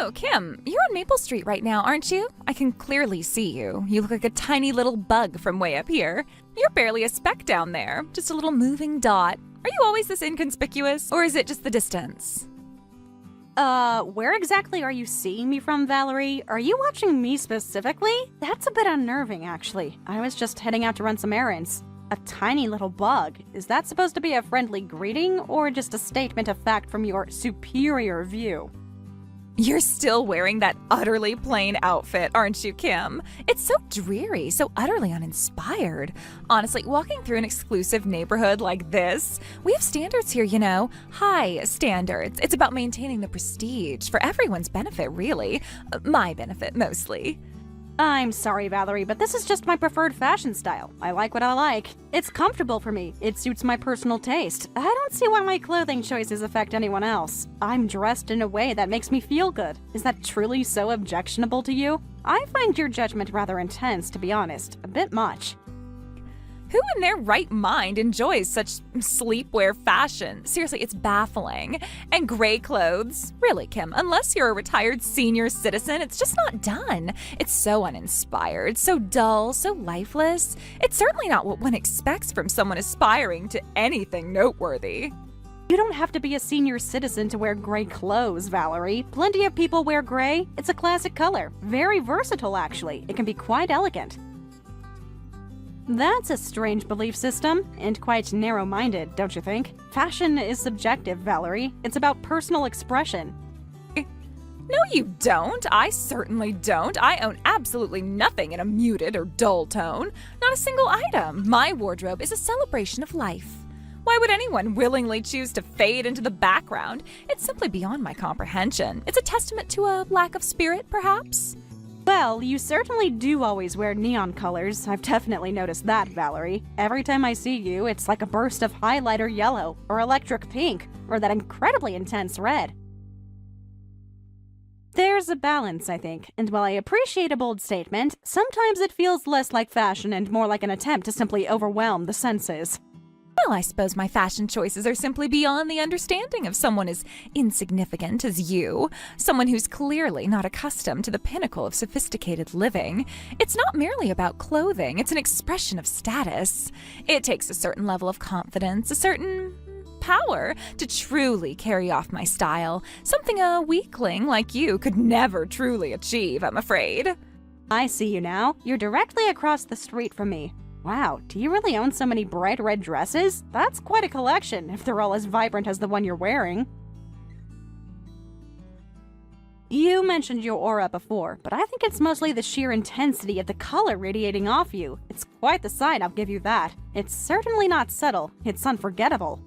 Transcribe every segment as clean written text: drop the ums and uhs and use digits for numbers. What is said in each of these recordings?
Oh, Kim, you're on Maple Street right now, aren't you? I can clearly see you. You look like a tiny little bug from way up here. You're barely a speck down there, just a little moving dot. Are you always this inconspicuous, or is it just the distance? Where exactly are you seeing me from, Valerie? Are you watching me specifically? That's a bit unnerving, actually. I was just heading out to run some errands. A tiny little bug. Is that supposed to be a friendly greeting, or just a statement of fact from your superior view? You're still wearing that utterly plain outfit, aren't you, Kim? It's so dreary, so utterly uninspired. Honestly, walking through an exclusive neighborhood like this, we have standards here, you know. High standards. It's about maintaining the prestige for everyone's benefit, really. My benefit, mostly. I'm sorry, Valerie, but this is just my preferred fashion style. I like what I like. It's comfortable for me. It suits my personal taste. I don't see why my clothing choices affect anyone else. I'm dressed in a way that makes me feel good. Is that truly so objectionable to you? I find your judgment rather intense, to be honest. A bit much. Who in their right mind enjoys such sleepwear fashion? Seriously, it's baffling. And gray clothes? Really, Kim, unless you're a retired senior citizen, it's just not done. It's so uninspired, so dull, so lifeless. It's certainly not what one expects from someone aspiring to anything noteworthy. You don't have to be a senior citizen to wear gray clothes, Valerie. Plenty of people wear gray. It's a classic color. Very versatile, actually. It can be quite elegant. That's a strange belief system, and quite narrow-minded, don't you think? Fashion is subjective, Valerie. It's about personal expression. No, you don't. I certainly don't. I own absolutely nothing in a muted or dull tone. Not a single item. My wardrobe is a celebration of life. Why would anyone willingly choose to fade into the background? It's simply beyond my comprehension. It's a testament to a lack of spirit, perhaps? Well, you certainly do always wear neon colors. I've definitely noticed that, Valerie. Every time I see you, it's like a burst of highlighter yellow, or electric pink, or that incredibly intense red. There's a balance, I think, and while I appreciate a bold statement, sometimes it feels less like fashion and more like an attempt to simply overwhelm the senses. Well, I suppose my fashion choices are simply beyond the understanding of someone as insignificant as you, someone who's clearly not accustomed to the pinnacle of sophisticated living. It's not merely about clothing, it's an expression of status. It takes a certain level of confidence, a certain power to truly carry off my style, something a weakling like you could never truly achieve, I'm afraid. I see you now. You're directly across the street from me. Wow, do you really own so many bright red dresses? That's quite a collection, if they're all as vibrant as the one you're wearing. You mentioned your aura before, but I think it's mostly the sheer intensity of the color radiating off you. It's quite the sight, I'll give you that. It's certainly not subtle, it's unforgettable.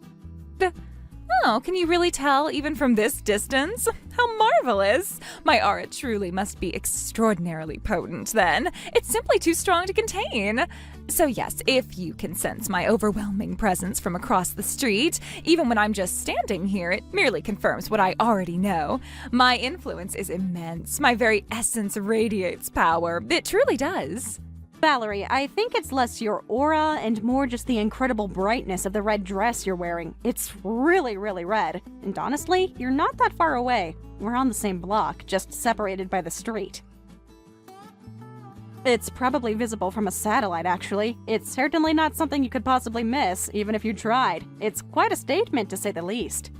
Oh, can you really tell even from this distance? How marvelous! My aura truly must be extraordinarily potent, then. It's simply too strong to contain. So yes, if you can sense my overwhelming presence from across the street, even when I'm just standing here, it merely confirms what I already know. My influence is immense. My very essence radiates power. It truly does. Valerie, I think it's less your aura and more just the incredible brightness of the red dress you're wearing. It's really, really red. And honestly, you're not that far away. We're on the same block, just separated by the street. It's probably visible from a satellite, actually. It's certainly not something you could possibly miss, even if you tried. It's quite a statement, to say the least.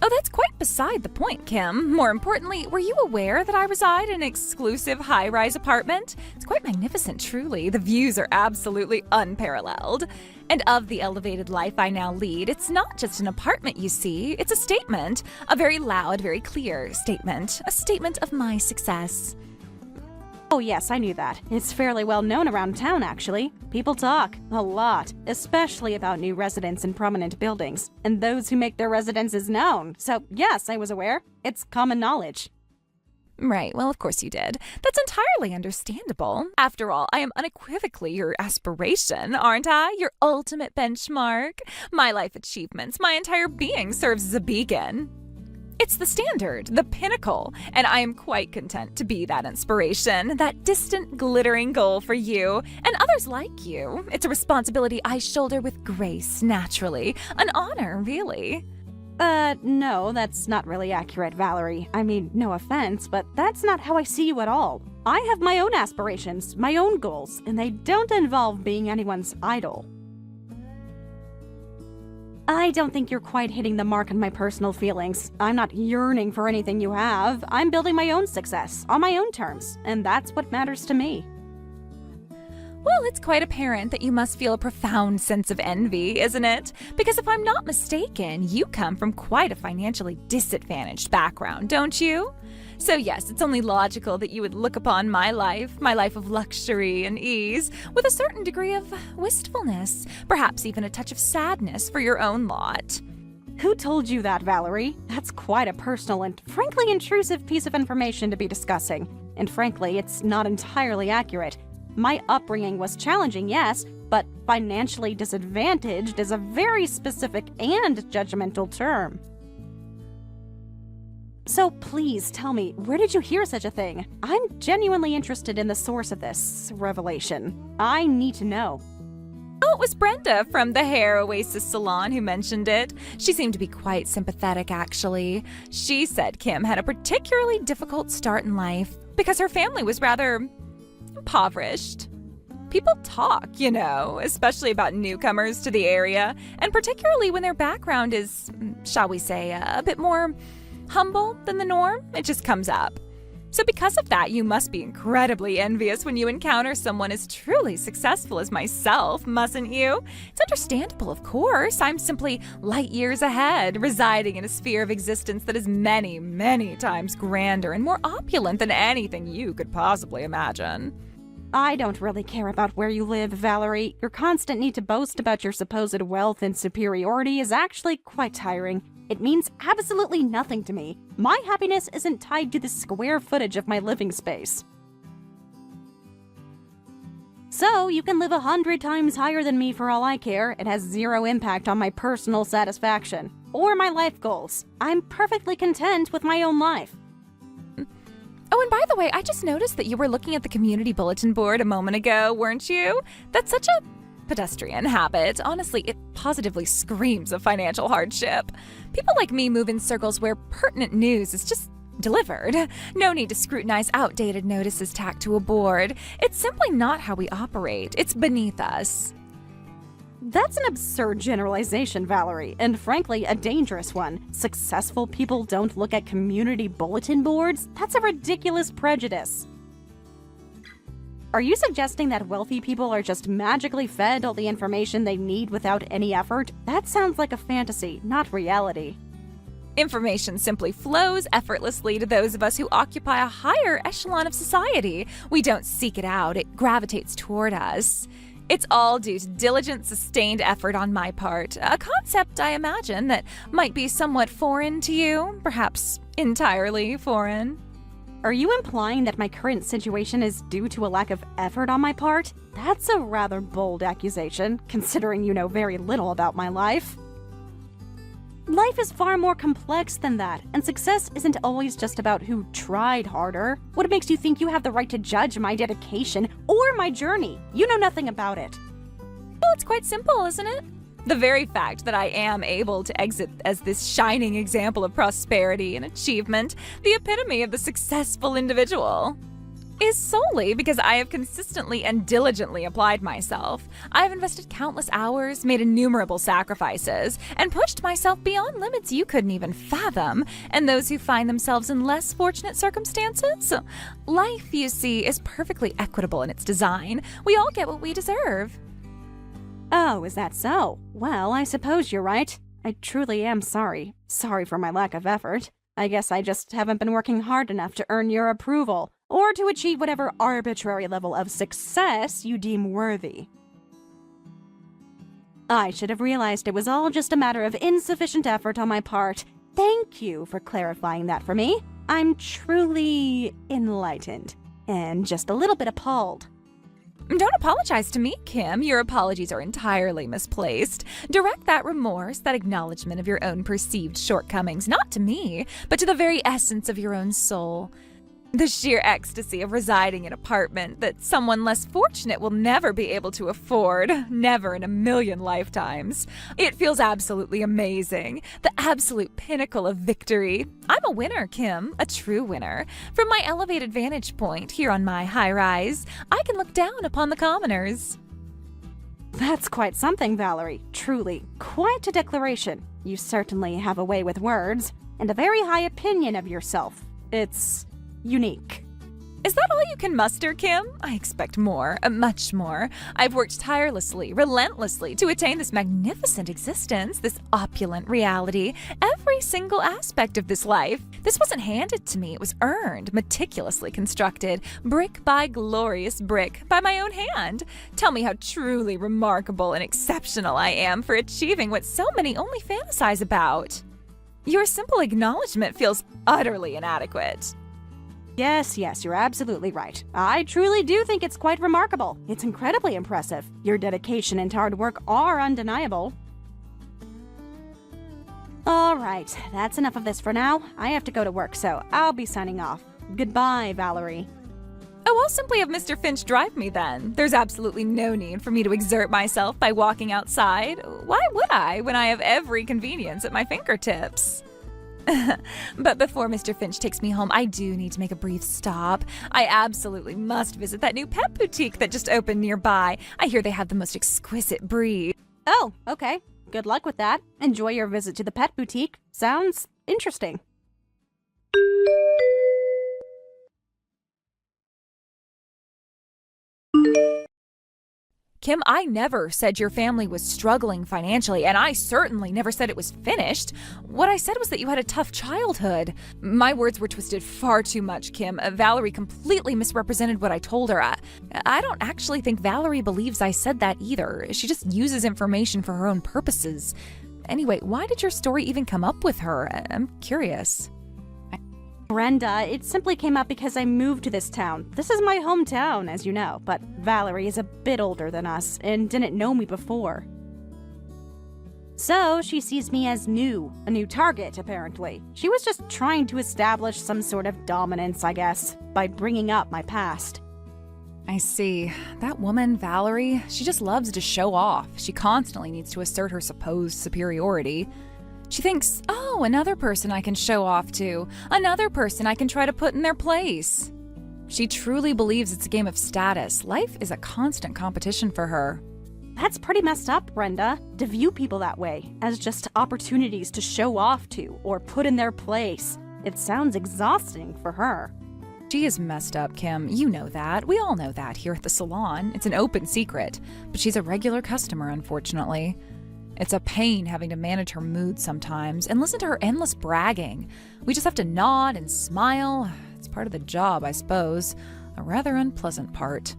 Oh, that's quite beside the point, Kim. More importantly, were you aware that I reside in an exclusive high-rise apartment? It's quite magnificent, truly. The views are absolutely unparalleled. And of the elevated life I now lead, it's not just an apartment, you see. It's a statement. A very loud, very clear statement. A statement of my success. Oh yes, I knew that. It's fairly well known around town, actually. People talk a lot, especially about new residents in prominent buildings, and those who make their residences known. So yes, I was aware. It's common knowledge. Right, well, of course you did. That's entirely understandable. After all, I am unequivocally your aspiration, aren't I? Your ultimate benchmark. My life achievements, my entire being serves as a beacon. It's the standard, the pinnacle, and I am quite content to be that inspiration, that distant, glittering goal for you and others like you. It's a responsibility I shoulder with grace, naturally. An honor, really. No, that's not really accurate, Valerie. I mean, no offense, but that's not how I see you at all. I have my own aspirations, my own goals, and they don't involve being anyone's idol. I don't think you're quite hitting the mark on my personal feelings. I'm not yearning for anything you have. I'm building my own success, on my own terms, and that's what matters to me. Well, it's quite apparent that you must feel a profound sense of envy, isn't it? Because if I'm not mistaken, you come from quite a financially disadvantaged background, don't you? So yes, it's only logical that you would look upon my life of luxury and ease, with a certain degree of wistfulness, perhaps even a touch of sadness for your own lot. Who told you that, Valerie? That's quite a personal and frankly intrusive piece of information to be discussing. And frankly, it's not entirely accurate. My upbringing was challenging, yes, but financially disadvantaged is a very specific and judgmental term. So please tell me, where did you hear such a thing? I'm genuinely interested in the source of this revelation. I need to know. Oh, it was Brenda from the Hair Oasis Salon who mentioned it. She seemed to be quite sympathetic, actually. She said Kim had a particularly difficult start in life because her family was rather impoverished. People talk, especially about newcomers to the area, and particularly when their background is, shall we say, a bit more humble than the norm. It just comes up. So because of that, you must be incredibly envious when you encounter someone as truly successful as myself, mustn't you? It's understandable, of course. I'm simply light years ahead, residing in a sphere of existence that is many, many times grander and more opulent than anything you could possibly imagine. I don't really care about where you live, Valerie. Your constant need to boast about your supposed wealth and superiority is actually quite tiring. It means absolutely nothing to me. My happiness isn't tied to the square footage of my living space. So, you can live 100 times higher than me for all I care. It has zero impact on my personal satisfaction or my life goals. I'm perfectly content with my own life. Oh, and by the way, I just noticed that you were looking at the community bulletin board a moment ago, weren't you? That's such a pedestrian habit. Honestly, it positively screams of financial hardship. People like me move in circles where pertinent news is just delivered. No need to scrutinize outdated notices tacked to a board. It's simply not how we operate. It's beneath us. That's an absurd generalization, Valerie, and frankly, a dangerous one. Successful people don't look at community bulletin boards? That's a ridiculous prejudice. Are you suggesting that wealthy people are just magically fed all the information they need without any effort? That sounds like a fantasy, not reality. Information simply flows effortlessly to those of us who occupy a higher echelon of society. We don't seek it out, it gravitates toward us. It's all due to diligent, sustained effort on my part, a concept, I imagine, that might be somewhat foreign to you, perhaps entirely foreign. Are you implying that my current situation is due to a lack of effort on my part? That's a rather bold accusation, considering you know very little about my life. Life is far more complex than that, and success isn't always just about who tried harder. What makes you think you have the right to judge my dedication or my journey? You know nothing about it. Well, it's quite simple, isn't it? The very fact that I am able to exit as this shining example of prosperity and achievement, the epitome of the successful individual, is solely because I have consistently and diligently applied myself. I have invested countless hours, made innumerable sacrifices, and pushed myself beyond limits you couldn't even fathom. And those who find themselves in less fortunate circumstances? Life, you see, is perfectly equitable in its design. We all get what we deserve. Oh, is that so? Well, I suppose you're right. I truly am sorry. Sorry for my lack of effort. I guess I just haven't been working hard enough to earn your approval, or to achieve whatever arbitrary level of success you deem worthy. I should have realized it was all just a matter of insufficient effort on my part. Thank you for clarifying that for me. I'm truly enlightened, and just a little bit appalled. Don't apologize to me, Kim. Your apologies are entirely misplaced. Direct that remorse, that acknowledgement of your own perceived shortcomings, not to me, but to the very essence of your own soul. The sheer ecstasy of residing in an apartment that someone less fortunate will never be able to afford, never in a million lifetimes. It feels absolutely amazing, the absolute pinnacle of victory. I'm a winner, Kim, a true winner. From my elevated vantage point here on my high-rise, I can look down upon the commoners. That's quite something, Valerie. Truly, quite a declaration. You certainly have a way with words, and a very high opinion of yourself. It's unique. Is that all you can muster, Kim? I expect more, much more. I've worked tirelessly, relentlessly to attain this magnificent existence, this opulent reality, every single aspect of this life. This wasn't handed to me, it was earned, meticulously constructed, brick by glorious brick, by my own hand. Tell me how truly remarkable and exceptional I am for achieving what so many only fantasize about. Your simple acknowledgement feels utterly inadequate. Yes, you're absolutely right. I truly do think it's quite remarkable. It's incredibly impressive. Your dedication and hard work are undeniable. All right, that's enough of this for now. I have to go to work, so I'll be signing off. Goodbye, Valerie. Oh, I'll simply have Mr. Finch drive me then. There's absolutely no need for me to exert myself by walking outside. Why would I when I have every convenience at my fingertips? But before Mr. Finch takes me home, I do need to make a brief stop. I absolutely must visit that new pet boutique that just opened nearby. I hear they have the most exquisite breed. Oh, okay. Good luck with that. Enjoy your visit to the pet boutique. Sounds interesting. Kim, I never said your family was struggling financially, and I certainly never said it was finished. What I said was that you had a tough childhood. My words were twisted far too much, Kim. Valerie completely misrepresented what I told her. I don't actually think Valerie believes I said that either. She just uses information for her own purposes. Anyway, why did your story even come up with her? I'm curious. Brenda, it simply came up because I moved to this town. This is my hometown, as you know, but Valerie is a bit older than us and didn't know me before. So she sees me as new, a new target, apparently. She was just trying to establish some sort of dominance, I guess, by bringing up my past. I see. That woman, Valerie, she just loves to show off. She constantly needs to assert her supposed superiority. She thinks, oh, another person I can show off to, another person I can try to put in their place. She truly believes it's a game of status. Life is a constant competition for her. That's pretty messed up, Brenda, to view people that way, as just opportunities to show off to or put in their place. It sounds exhausting for her. She is messed up, Kim. You know that. We all know that here at the salon. It's an open secret. But she's a regular customer, unfortunately. It's a pain having to manage her mood sometimes and listen to her endless bragging. We just have to nod and smile. It's part of the job, I suppose. A rather unpleasant part.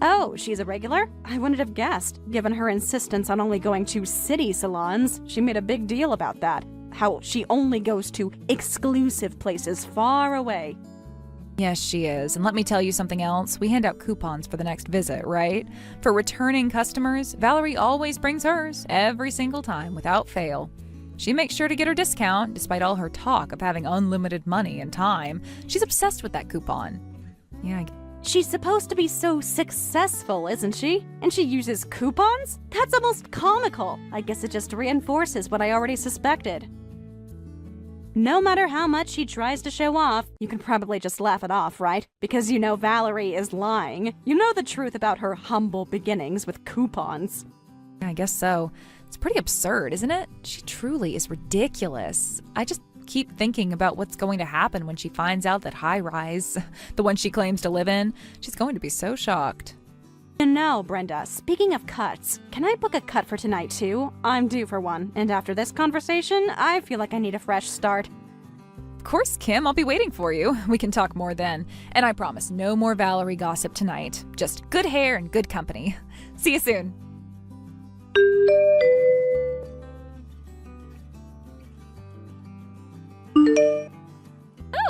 Oh, she's a regular? I wouldn't have guessed. Given her insistence on only going to city salons, she made a big deal about that. How she only goes to exclusive places far away. Yes, she is. And let me tell you something else. We hand out coupons for the next visit, right? For returning customers, Valerie always brings hers every single time without fail. She makes sure to get her discount despite all her talk of having unlimited money and time. She's obsessed with that coupon. Yeah, She's supposed to be so successful, isn't she? And she uses coupons? That's almost comical. I guess it just reinforces what I already suspected. No matter how much she tries to show off, you can probably just laugh it off, right? Because you know Valerie is lying. You know the truth about her humble beginnings with coupons. I guess so. It's pretty absurd, isn't it? She truly is ridiculous. I just keep thinking about what's going to happen when she finds out that High Rise, the one she claims to live in, she's going to be so shocked. And now, Brenda, speaking of cuts, can I book a cut for tonight too? I'm due for one, and after this conversation, I feel like I need a fresh start. Of course, Kim, I'll be waiting for you. We can talk more then. And I promise no more Valerie gossip tonight. Just good hair and good company. See you soon.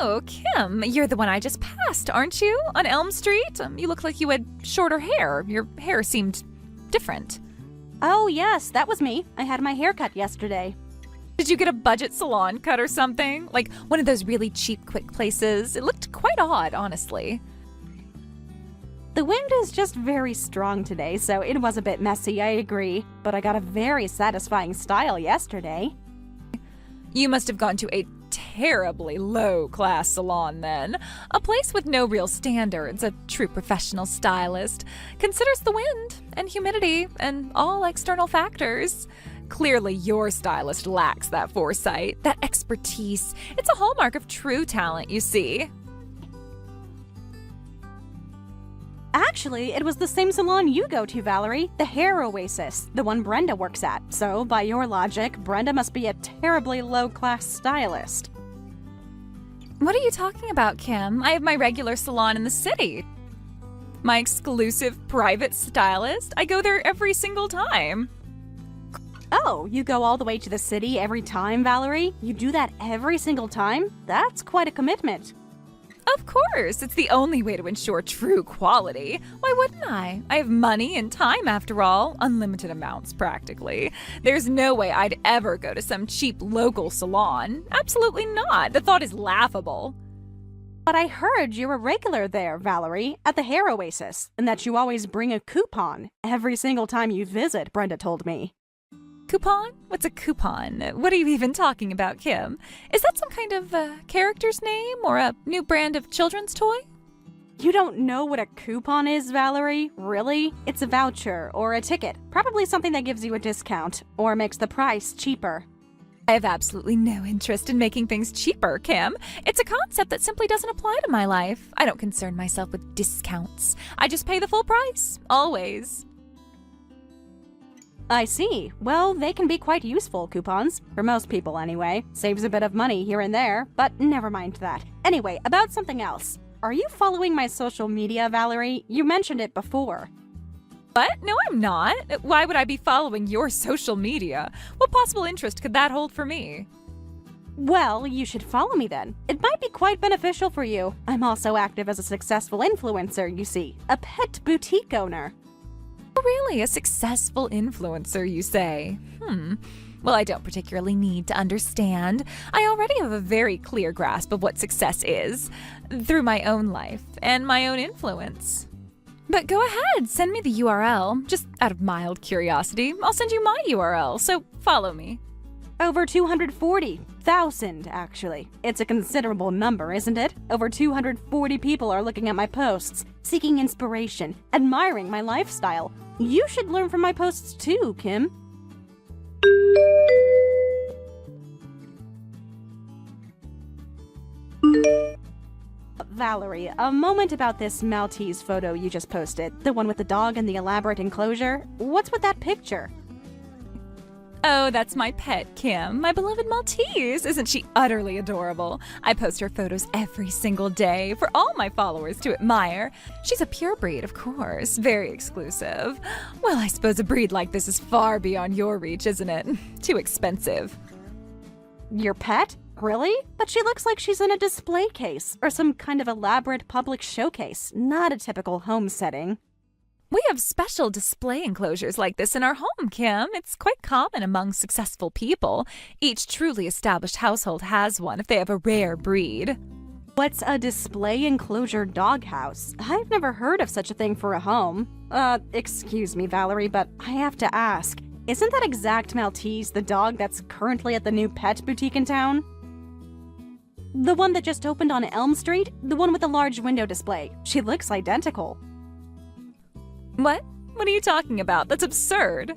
Oh, Kim, you're the one I just passed, aren't you? On Elm Street? You look like you had shorter hair. Your hair seemed different. Oh yes, that was me. I had my hair cut yesterday. Did you get a budget salon cut or something? Like one of those really cheap, quick places? It looked quite odd, honestly. The wind is just very strong today, so it was a bit messy, I agree. But I got a very satisfying style yesterday. You must have gone to a terribly low-class salon then. A place with no real standards. A true professional stylist considers the wind and humidity and all external factors. Clearly, your stylist lacks that foresight, that expertise. It's a hallmark of true talent, you see. Actually, it was the same salon you go to, Valerie, the Hair Oasis, the one Brenda works at. So, by your logic, Brenda must be a terribly low-class stylist. What are you talking about, Kim? I have my regular salon in the city. My exclusive private stylist? I go there every single time. Oh, you go all the way to the city every time, Valerie? You do that every single time? That's quite a commitment. Of course, it's the only way to ensure true quality. Why wouldn't I? I have money and time after all, unlimited amounts practically. There's no way I'd ever go to some cheap local salon. Absolutely not. The thought is laughable. But I heard you're a regular there, Valerie, at the Hair Oasis, and that you always bring a coupon every single time you visit, Brenda told me. Coupon? What's a coupon? What are you even talking about, Kim? Is that some kind of character's name or a new brand of children's toy? You don't know what a coupon is, Valerie? Really? It's a voucher or a ticket, probably something that gives you a discount or makes the price cheaper. I have absolutely no interest in making things cheaper, Kim. It's a concept that simply doesn't apply to my life. I don't concern myself with discounts. I just pay the full price, always. I see. Well, they can be quite useful, coupons. For most people, anyway. Saves a bit of money here and there, but never mind that. Anyway, about something else. Are you following my social media, Valerie? You mentioned it before. What? No, I'm not. Why would I be following your social media? What possible interest could that hold for me? Well, you should follow me then. It might be quite beneficial for you. I'm also active as a successful influencer, you see. A pet boutique owner. Really, a successful influencer, you say? Well, I don't particularly need to understand. I already have a very clear grasp of what success is, through my own life and my own influence. But go ahead, send me the URL. Just out of mild curiosity, I'll send you my URL, so follow me. Over 240,000, actually. It's a considerable number, isn't it? Over 240 people are looking at my posts, seeking inspiration, admiring my lifestyle. You should learn from my posts too, Kim. Valerie, a moment about this Maltese photo you just posted. The one with the dog and the elaborate enclosure. What's with that picture? Oh, that's my pet, Kim, my beloved Maltese. Isn't she utterly adorable? I post her photos every single day for all my followers to admire. She's a pure breed, of course, very exclusive. Well, I suppose a breed like this is far beyond your reach, isn't it? Too expensive. Your pet? Really? But she looks like she's in a display case or some kind of elaborate public showcase, not a typical home setting. We have special display enclosures like this in our home, Kim. It's quite common among successful people. Each truly established household has one if they have a rare breed. What's a display enclosure doghouse? I've never heard of such a thing for a home. Excuse me, Valerie, but I have to ask. Isn't that exact Maltese the dog that's currently at the new pet boutique in town? The one that just opened on Elm Street? The one with the large window display. She looks identical. What? What are you talking about? That's absurd.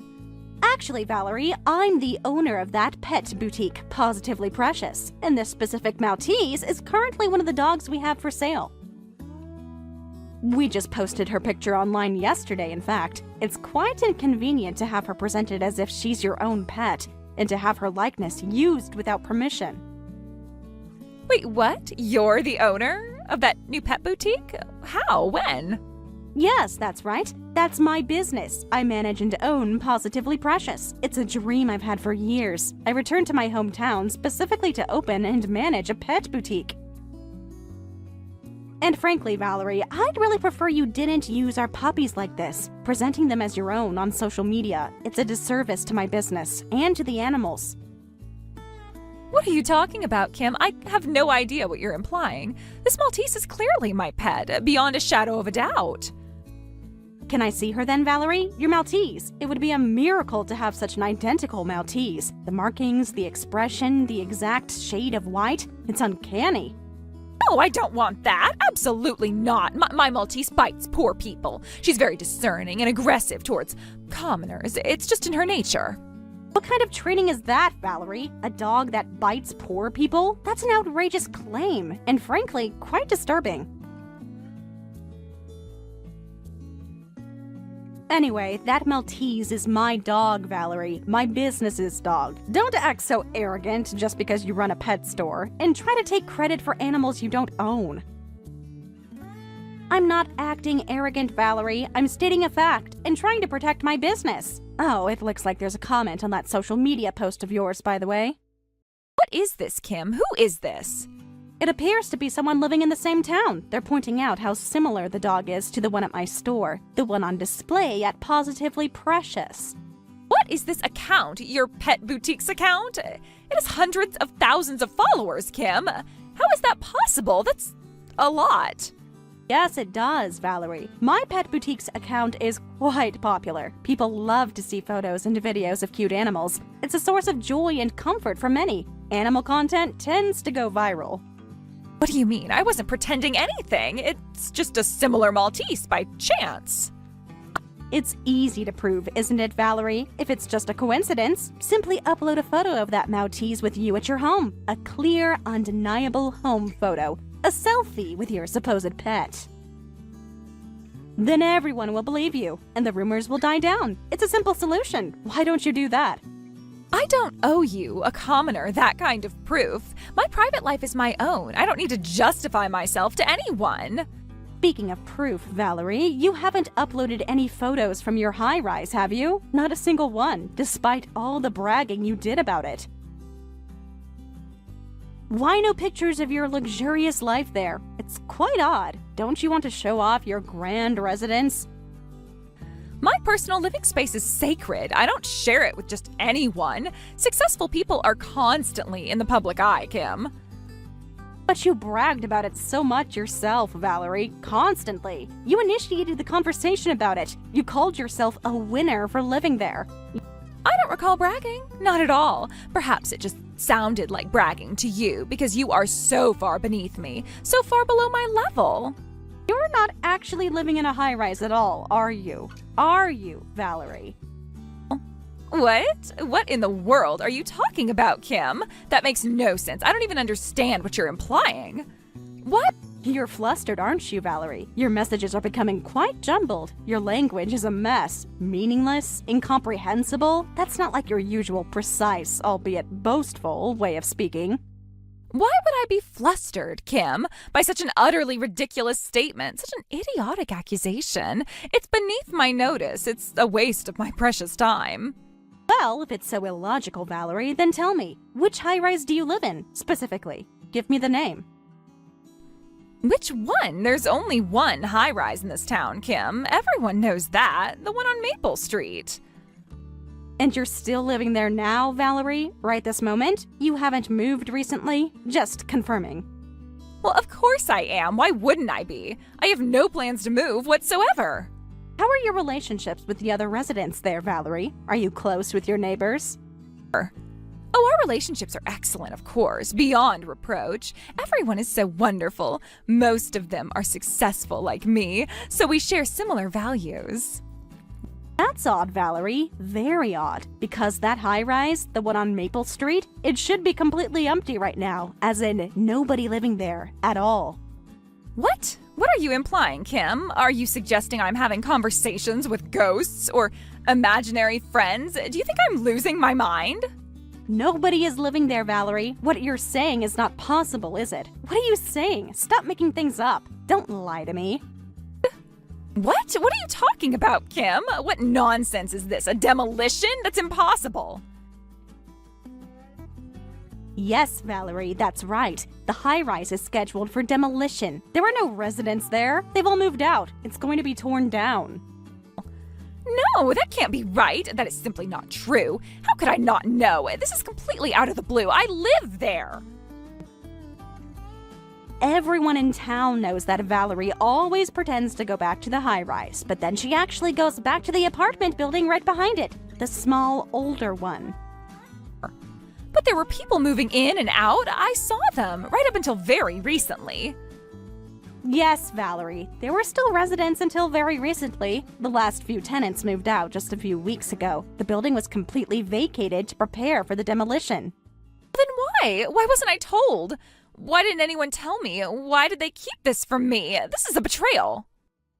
Actually, Valerie, I'm the owner of that pet boutique, Positively Precious, and this specific Maltese is currently one of the dogs we have for sale. We just posted her picture online yesterday, in fact. It's quite inconvenient to have her presented as if she's your own pet, and to have her likeness used without permission. Wait, what? You're the owner of that new pet boutique? How? When? Yes, that's right. That's my business. I manage and own Positively Precious. It's a dream I've had for years. I returned to my hometown specifically to open and manage a pet boutique. And frankly, Valerie, I'd really prefer you didn't use our puppies like this, presenting them as your own on social media. It's a disservice to my business and to the animals. What are you talking about, Kim? I have no idea what you're implying. This Maltese is clearly my pet, beyond a shadow of a doubt. Can I see her then, Valerie? Your Maltese. It would be a miracle to have such an identical Maltese. The markings, the expression, the exact shade of white. It's uncanny. No, I don't want that. Absolutely not. My Maltese bites poor people. She's very discerning and aggressive towards commoners. It's just in her nature. What kind of training is that, Valerie? A dog that bites poor people? That's an outrageous claim, and frankly, quite disturbing. Anyway, that Maltese is my dog, Valerie. My business's dog. Don't act so arrogant just because you run a pet store, and try to take credit for animals you don't own. I'm not acting arrogant, Valerie. I'm stating a fact and trying to protect my business. Oh, it looks like there's a comment on that social media post of yours, by the way. What is this, Kim? Who is this? It appears to be someone living in the same town. They're pointing out how similar the dog is to the one at my store, the one on display at Positively Precious. What is this account? Your Pet Boutique's account? It has hundreds of thousands of followers, Kim. How is that possible? That's a lot. Yes, it does, Valerie. My Pet Boutique's account is quite popular. People love to see photos and videos of cute animals. It's a source of joy and comfort for many. Animal content tends to go viral. What do you mean? I wasn't pretending anything. It's just a similar Maltese by chance. It's easy to prove, isn't it, Valerie? If it's just a coincidence, simply upload a photo of that Maltese with you at your home. A clear, undeniable home photo. A selfie with your supposed pet. Then everyone will believe you, and the rumors will die down. It's a simple solution. Why don't you do that? I don't owe you, a commoner, that kind of proof. My private life is my own. I don't need to justify myself to anyone. Speaking of proof, Valerie, you haven't uploaded any photos from your high-rise, have you? Not a single one, despite all the bragging you did about it. Why no pictures of your luxurious life there? It's quite odd. Don't you want to show off your grand residence? My personal living space is sacred. I don't share it with just anyone. Successful people are constantly in the public eye, Kim. But you bragged about it so much yourself, Valerie. Constantly. You initiated the conversation about it. You called yourself a winner for living there. I don't recall bragging. Not at all. Perhaps it just sounded like bragging to you because you are so far beneath me, so far below my level. You're not actually living in a high-rise at all, are you? Are you, Valerie? What? What in the world are you talking about, Kim? That makes no sense. I don't even understand what you're implying. What? You're flustered, aren't you, Valerie? Your messages are becoming quite jumbled. Your language is a mess. Meaningless, incomprehensible. That's not like your usual precise, albeit boastful, way of speaking. Why would I be flustered, Kim, by such an utterly ridiculous statement, such an idiotic accusation? It's beneath my notice. It's a waste of my precious time. Well, if it's so illogical, Valerie, then tell me, which high-rise do you live in, specifically? Give me the name. Which one? There's only one high-rise in this town, Kim. Everyone knows that. The one on Maple Street. And you're still living there now, Valerie? Right this moment? You haven't moved recently? Just confirming. Well, of course I am. Why wouldn't I be? I have no plans to move whatsoever. How are your relationships with the other residents there, Valerie? Are you close with your neighbors? Oh, our relationships are excellent, of course, beyond reproach. Everyone is so wonderful. Most of them are successful like me, so we share similar values. That's odd, Valerie. Very odd. Because that high-rise, the one on Maple Street, it should be completely empty right now, as in nobody living there at all. What? What are you implying, Kim? Are you suggesting I'm having conversations with ghosts or imaginary friends? Do you think I'm losing my mind? Nobody is living there, Valerie. What you're saying is not possible, is it? What are you saying? Stop making things up. Don't lie to me. What? What are you talking about, Kim? What nonsense is this? A demolition? That's impossible. Yes, Valerie, that's right. The high-rise is scheduled for demolition. There are no residents there. They've all moved out. It's going to be torn down. No, that can't be right. That is simply not true. How could I not know? This is completely out of the blue. I live there. Everyone in town knows that Valerie always pretends to go back to the high-rise, but then she actually goes back to the apartment building right behind it, the small, older one. But there were people moving in and out. I saw them right up until very recently. Yes, Valerie. There were still residents until very recently. The last few tenants moved out just a few weeks ago. The building was completely vacated to prepare for the demolition. Then why? Why wasn't I told? Why didn't anyone tell me? Why did they keep this from me? This is a betrayal.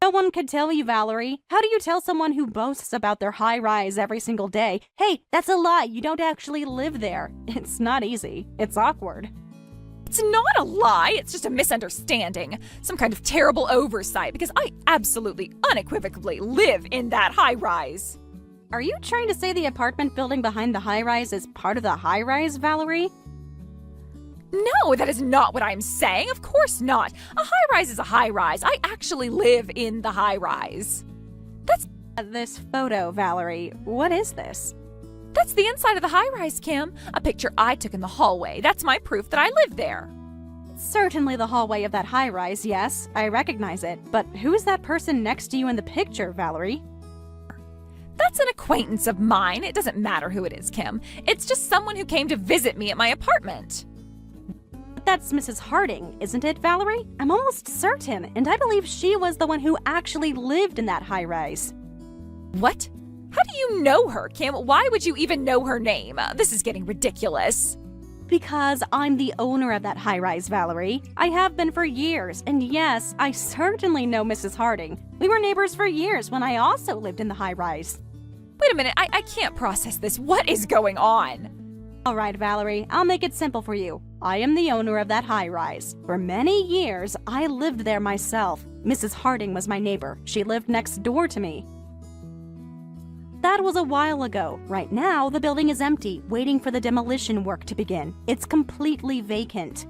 No one could tell you, Valerie. How do you tell someone who boasts about their high-rise every single day, hey, that's a lie, you don't actually live there? It's not easy. It's awkward. It's not a lie. It's just a misunderstanding. Some kind of terrible oversight because I absolutely, unequivocally live in that high-rise. Are you trying to say the apartment building behind the high-rise is part of the high-rise, Valerie? No, that is not what I'm saying. Of course not. A high-rise is a high-rise. I actually live in the high-rise. That's This photo, Valerie. What is this? That's the inside of the high-rise, Kim. A picture I took in the hallway. That's my proof that I live there. Certainly the hallway of that high-rise, yes. I recognize it. But who is that person next to you in the picture, Valerie? That's an acquaintance of mine. It doesn't matter who it is, Kim. It's just someone who came to visit me at my apartment. That's Mrs. Harding, isn't it, Valerie? I'm almost certain, and I believe she was the one who actually lived in that high-rise. What? How do you know her, Kim? Why would you even know her name? This is getting ridiculous. Because I'm the owner of that high-rise, Valerie. I have been for years, and yes, I certainly know Mrs. Harding. We were neighbors for years when I also lived in the high-rise. Wait a minute, I can't process this. What is going on? All right, Valerie, I'll make it simple for you. I am the owner of that high-rise. For many years, I lived there myself. Mrs. Harding was my neighbor. She lived next door to me. That was a while ago. Right now, the building is empty, waiting for the demolition work to begin. It's completely vacant.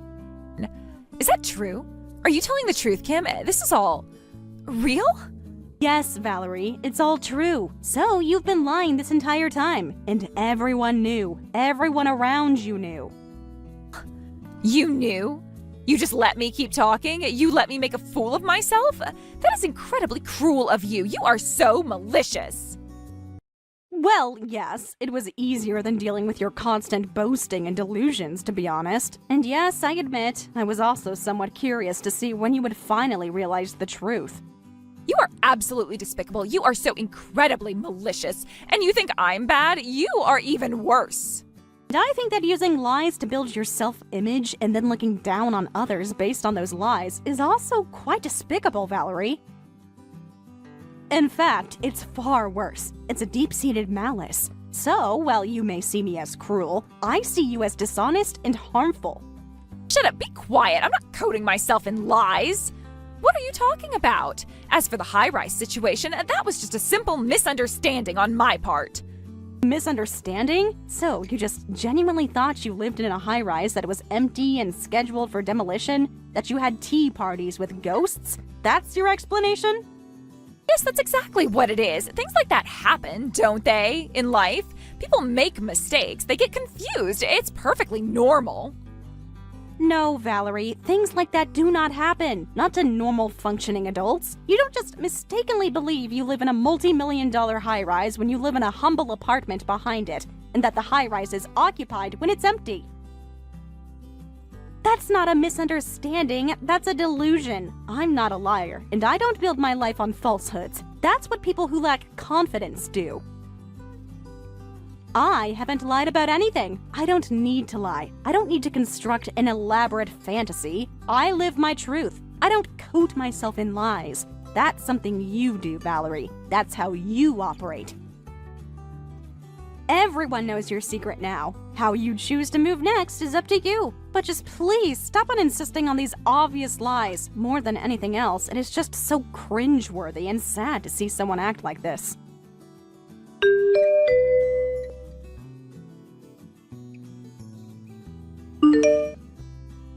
Is that true? Are you telling the truth, Kim? This is all real? Yes, Valerie, it's all true. So you've been lying this entire time, and everyone knew. Everyone around you knew. You knew? You just let me keep talking? You let me make a fool of myself? That is incredibly cruel of you. You are so malicious. Well, yes, it was easier than dealing with your constant boasting and delusions, to be honest. And yes, I admit, I was also somewhat curious to see when you would finally realize the truth. You are absolutely despicable. You are so incredibly malicious. And you think I'm bad? You are even worse. And I think that using lies to build your self-image and then looking down on others based on those lies is also quite despicable, Valerie. In fact, it's far worse. It's a deep-seated malice. So, while you may see me as cruel, I see you as dishonest and harmful. Shut up, be quiet. I'm not coding myself in lies. What are you talking about? As for the high-rise situation, that was just a simple misunderstanding on my part. Misunderstanding? So, you just genuinely thought you lived in a high-rise that was empty and scheduled for demolition? That you had tea parties with ghosts? That's your explanation? Yes, that's exactly what it is. Things like that happen, don't they, in life? People make mistakes. They get confused. It's perfectly normal. No, Valerie, things like that do not happen. Not to normal functioning adults. You don't just mistakenly believe you live in a multi-million-dollar high-rise when you live in a humble apartment behind it, and that the high-rise is occupied when it's empty. That's not a misunderstanding, that's a delusion. I'm not a liar, and I don't build my life on falsehoods. That's what people who lack confidence do. I haven't lied about anything. I don't need to lie. I don't need to construct an elaborate fantasy. I live my truth. I don't coat myself in lies. That's something you do, Valerie. That's how you operate. Everyone knows your secret now. How you choose to move next is up to you. But just please stop on insisting on these obvious lies. More than anything else, it is just so cringeworthy and sad to see someone act like this.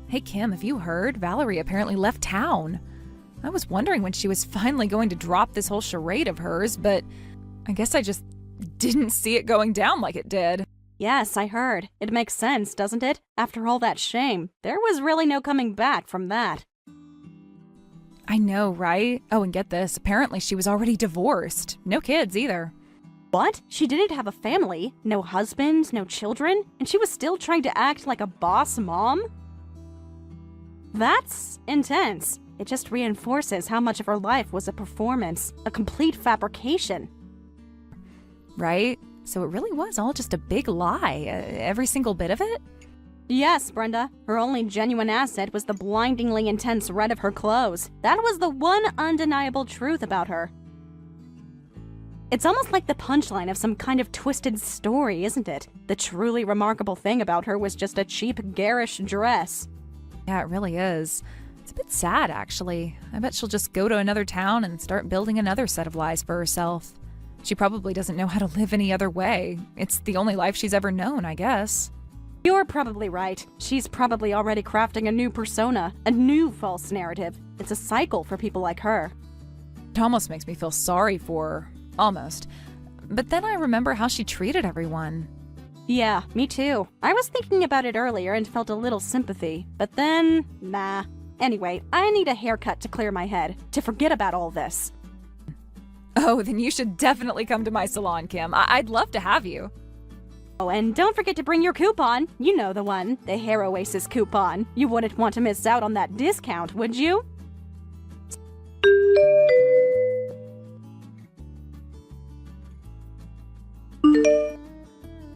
Hey, Kim, have you heard? Valerie apparently left town. I was wondering when she was finally going to drop this whole charade of hers, but I guess I just didn't see it going down like it did. Yes, I heard. It makes sense, doesn't it? After all that shame, there was really no coming back from that. I know, right? Oh, and get this. Apparently she was already divorced. No kids either. What? She didn't have a family? No husband, no children? And she was still trying to act like a boss mom? That's intense. It just reinforces how much of her life was a performance, a complete fabrication. Right? So it really was all just a big lie, every single bit of it? Yes, Brenda. Her only genuine asset was the blindingly intense red of her clothes. That was the one undeniable truth about her. It's almost like the punchline of some kind of twisted story, isn't it? The truly remarkable thing about her was just a cheap, garish dress. Yeah, it really is. It's a bit sad, actually. I bet she'll just go to another town and start building another set of lies for herself. She probably doesn't know how to live any other way. It's the only life she's ever known, I guess. You're probably right. She's probably already crafting a new persona, a new false narrative. It's a cycle for people like her. It almost makes me feel sorry for her. Almost. But then I remember how she treated everyone. Yeah, me too. I was thinking about it earlier and felt a little sympathy, but then, nah. Anyway, I need a haircut to clear my head, to forget about all this. Oh, then you should definitely come to my salon, Kim. I'd love to have you. Oh, and don't forget to bring your coupon. You know the one, the Hair Oasis coupon. You wouldn't want to miss out on that discount, would you?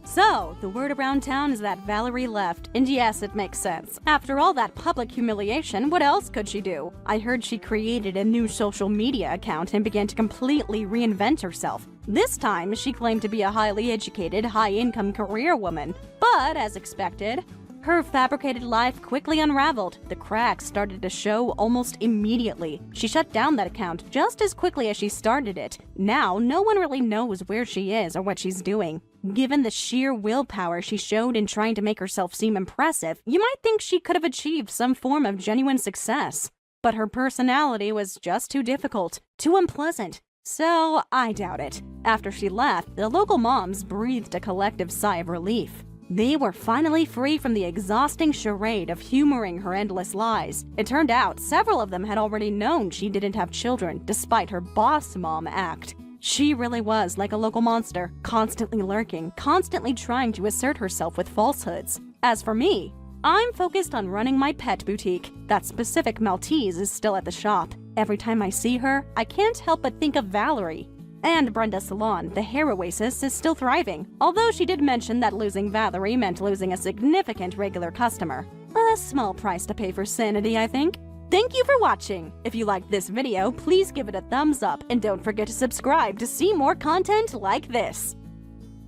So, the word around town is that Valerie left, and yes, it makes sense. After all that public humiliation, what else could she do? I heard she created a new social media account and began to completely reinvent herself. This time, she claimed to be a highly educated, high-income career woman. But, as expected, her fabricated life quickly unraveled. The cracks started to show almost immediately. She shut down that account just as quickly as she started it. Now, no one really knows where she is or what she's doing. Given the sheer willpower she showed in trying to make herself seem impressive, you might think she could have achieved some form of genuine success. But her personality was just too difficult, too unpleasant. So, I doubt it. After she left, the local moms breathed a collective sigh of relief. They were finally free from the exhausting charade of humoring her endless lies. It turned out several of them had already known she didn't have children, despite her boss mom act. She really was like a local monster, constantly lurking, constantly trying to assert herself with falsehoods. As for me, I'm focused on running my pet boutique. That specific Maltese is still at the shop. Every time I see her, I can't help but think of Valerie. And Brenda's salon, the Hair Oasis, is still thriving, although she did mention that losing Valerie meant losing a significant regular customer. A small price to pay for sanity, I think. Thank you for watching! If you liked this video, please give it a thumbs up and don't forget to subscribe to see more content like this!